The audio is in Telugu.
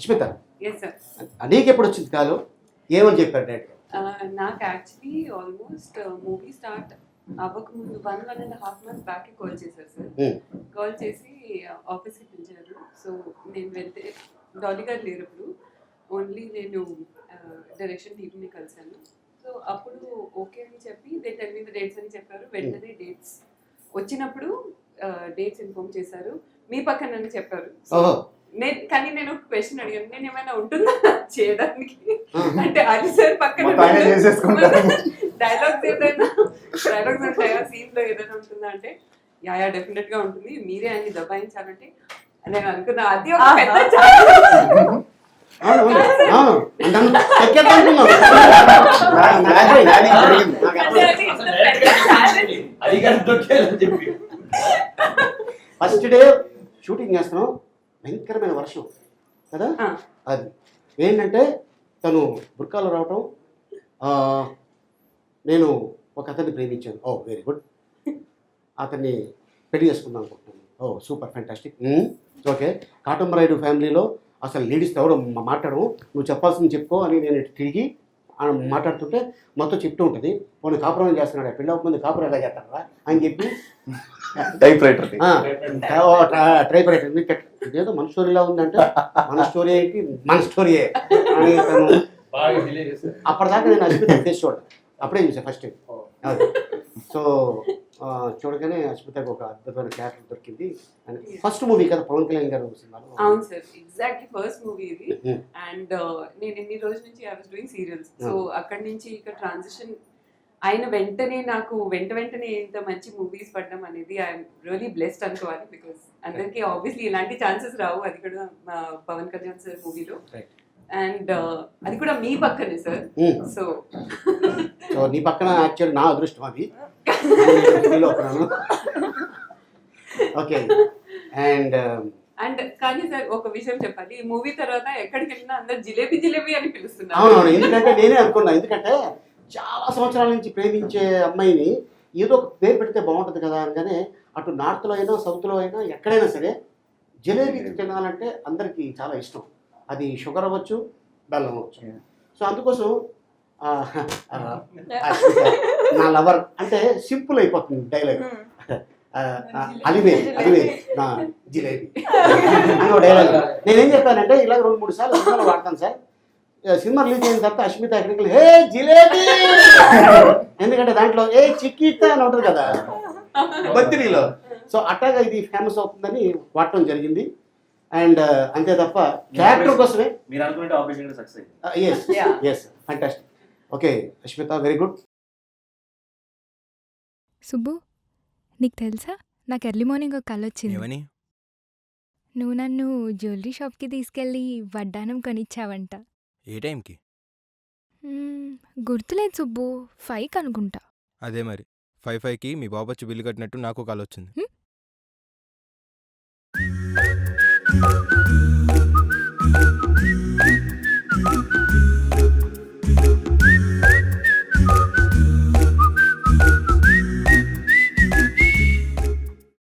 Smitha, yes sir. నీకెప్పుడు వచ్చింది కాలు? ఏమని చెప్పారు డైరెక్టర్? నాకు యాక్చువల్లీ ఆల్మోస్ట్ మూవీ స్టార్ట్ అవ్వకముందు 1.5 months బ్యాక్ కాల్ చేశారు సార్. కాల్ చేసి ఆఫీస్కి పిలిచారు. సో నేను వెళ్తే డాలీ గారు లేరు అప్పుడు, ఓన్లీ నేను డైరెక్షన్ టీమ్ని కలిశాను. సో అప్పుడు ఓకే అని చెప్పి టెల్ మీ ద డేట్స్ అని చెప్పారు. వెంటనే డేట్స్ వచ్చినప్పుడు డేట్స్ ఇన్ఫార్మ్ చేశారు. మీ పక్కన చెప్పారు. కానీ నేను ఒక క్వశ్చన్ అడిగాను, నేను ఏమైనా ఉంటుందా చేయడానికి అంటే అది సార్ పక్కన డైలాగ్స్ ఉంటాయా, సీన్ లో ఏదైనా ఉంటుందా అంటే యా డెఫినెట్ గా ఉంటుంది, మీరే అన్ని దబాయించాలంటే నేను అనుకున్నా. అది ఒక పెద్ద ఫస్ట్ డే షూటింగ్ చేస్తున్నాం, భయంకరమైన వర్షం కదా. అది ఏంటంటే తను బుర్కాలో రావటం, నేను ఒక అతన్ని ప్రేమించాను. ఓ వెరీ గుడ్, అతన్ని పెళ్లి చేసుకుందాం అనుకుంటున్నాను. ఓ సూపర్ ఫ్యాంటాస్టిక్. ఓకే, కాటంబరాయుడు ఫ్యామిలీలో అసలు లేడీస్తో ఎవరు మాట్లాడము, నువ్వు చెప్పాల్సింది చెప్పుకో అని నేను తిరిగి మాట్లాడుతుంటే మొత్తం చెప్తూ ఉంటుంది. పోనీ కాపురం చేస్తున్నాడు, పెళ్ళి అవ్వకముందు కాపురం ఎలా చేస్తారా అని చెప్పి టైప్ రైటర్ ఇదేదో మన స్టోరీలా ఉందంటే మన స్టోరీ ఏంటి, మన స్టోరీయే అని తను అప్పటిదాకా నేను అస్మిత ఫేస్ చూడ అప్పుడే చూసాను ఫస్ట్ టైం. సో చూడగానే అస్మితకు ఒక అద్భుతమైన క్యారెక్టర్ దొరికింది. ఫస్ట్ మూవీ కదా పవన్ కళ్యాణ్ గారు సినిమాలో? అవును సార్, ఎగ్జాక్ట్లీ ఫస్ట్ మూవీ ఇది. అండ్ నేను ఇన్ని రోజుల నుంచి I was doing serials. So అక్కడి నుంచి ఇక్కడ ట్రాన్సిషన్ అయిన వెంటనే నాకు వెంటనే ఇంత మంచి మూవీస్ పడడం అనేది ఐఎమ్ రియలీ బ్లెస్డ్ అనుకోవాలి. బికాస్ అందరికీ ఆబ్వియస్లీ ఇలాంటి ఛాన్సెస్ రావు, అది కూడా పవన్ కళ్యాణ్ సార్ మూవీలో. అండ్ అది కూడా మీ పక్కనే సార్. సో నీ పక్కన యాక్చువల్ నా అదృష్టం అది. ఓకే. అండ్ కానీ సార్ ఒక విషయం చెప్పాలి, ఈ మూవీ తర్వాత ఎక్కడికి వెళ్ళినా అందరు జిలేబీ అని పిలుస్తున్నారు. అవునవును, ఎందుకంటే నేనే అనుకున్నా, ఎందుకంటే చాలా సంవత్సరాల నుంచి ప్రేమించే అమ్మాయిని ఏదో ఒక పేరు పెడితే బాగుంటుంది కదా అనగానే, అటు నార్త్లో అయినా సౌత్లో అయినా ఎక్కడైనా సరే జిలేబీ తినాలంటే అందరికీ చాలా ఇష్టం. అది షుగర్ అవ్వచ్చు, బెల్లం అవ్వచ్చు. సో అందుకోసం నా లవర్ అంటే సింపుల్ అయిపోతుంది డైలాగ్. అలివేలి నా జిలేబీ అని డైలాగ్. నేనేం చెప్పానంటే ఇలా 2-3 సార్లు సినిమాలో వాడతాను సార్. సినిమా రిలీజ్ అయిన తర్వాత అస్మిత ఎక్కడికి హే జిలేబీ, ఎందుకంటే దాంట్లో ఏ చిక్కీత అని ఉంటుంది కదా బత్తిరిలో. సో అట్టాగా ఇది ఫేమస్ అవుతుందని వాడటం జరిగింది. అండ్ అంతే తప్ప క్యారెక్టర్ కోసమే. మీరు అనుకునే operation success. yes fantastic. Okay Asmita, very good. Subbu, నీకు తెలుసా నాకు ఎర్లీ మార్నింగ్ ఒక కల వచ్చింది. నువ్వు నన్ను జ్యువెలరీ షాప్కి తీసుకెళ్ళి వడ్డానం కొనిచ్చావంట. ఏ టైంకి? గుర్తులేదు సుబ్బు, 5కి అనుకుంటా. అదే మరి 5:05కి మీ బాబు వచ్చి బిల్లు కట్టినట్టు నాకు కాల్ వచ్చింది.